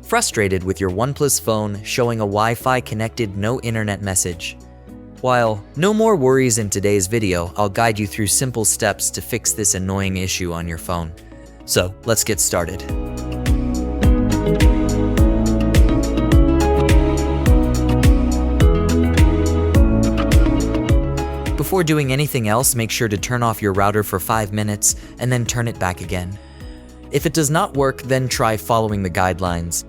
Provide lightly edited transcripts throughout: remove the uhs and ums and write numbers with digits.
frustrated with your OnePlus phone showing a Wi-Fi connected no internet message? While no more worries in today's video, I'll guide you through simple steps to fix this annoying issue on your phone. So, let's get started. Before doing anything else, make sure to turn off your router for 5 minutes and then turn it back again. If it does not work, then try following the guidelines.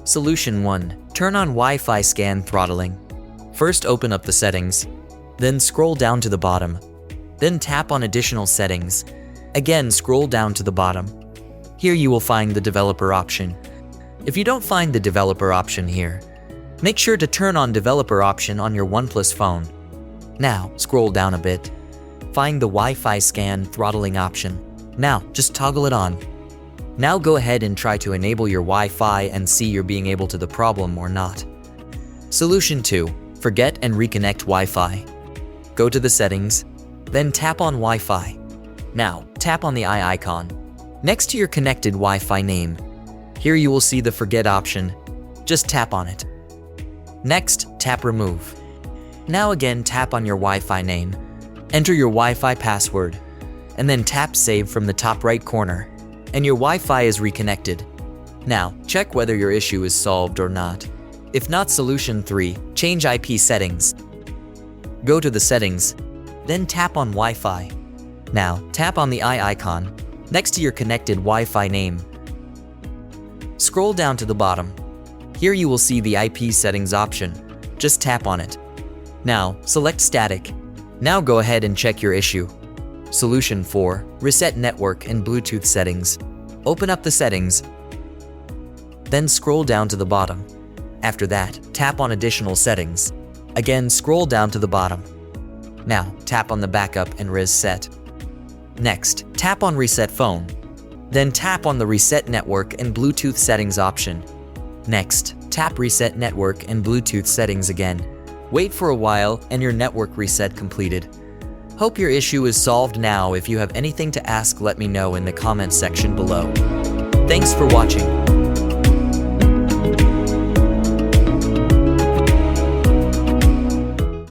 Solution 1. Turn on Wi-Fi scan throttling. First, open up the settings. Then scroll down to the bottom. Then tap on additional settings. Again, scroll down to the bottom. Here you will find the developer option. If you don't find the developer option here, make sure to turn on developer option on your OnePlus phone. Now, scroll down a bit. Find the Wi-Fi scan throttling option. Now, just toggle it on. Now go ahead and try to enable your Wi-Fi and see you're being able to the problem or not. Solution 2. Forget and reconnect Wi-Fi. Go to the settings, then tap on Wi-Fi. Now, tap on the eye icon next to your connected Wi-Fi name. Here you will see the forget option. Just tap on it. Next, tap remove. Now again, tap on your Wi-Fi name. Enter your Wi-Fi password, and then tap save from the top right corner, and your Wi-Fi is reconnected. Now, check whether your issue is solved or not. If not, solution 3, change IP settings. Go to the settings, then tap on Wi-Fi. Now, tap on the eye icon next to your connected Wi-Fi name. Scroll down to the bottom. Here you will see the IP settings option. Just tap on it. Now, select static. Now go ahead and check your issue. Solution 4, reset network and Bluetooth settings. Open up the settings, then scroll down to the bottom. After that, tap on additional settings. Again, scroll down to the bottom. Now, tap on the backup and reset. Next, tap on reset phone. Then tap on the reset network and Bluetooth settings option. Next, tap reset network and Bluetooth settings again. Wait for a while and your network reset completed. Hope your issue is solved now. If you have anything to ask, let me know in the comments section below. Thanks for watching.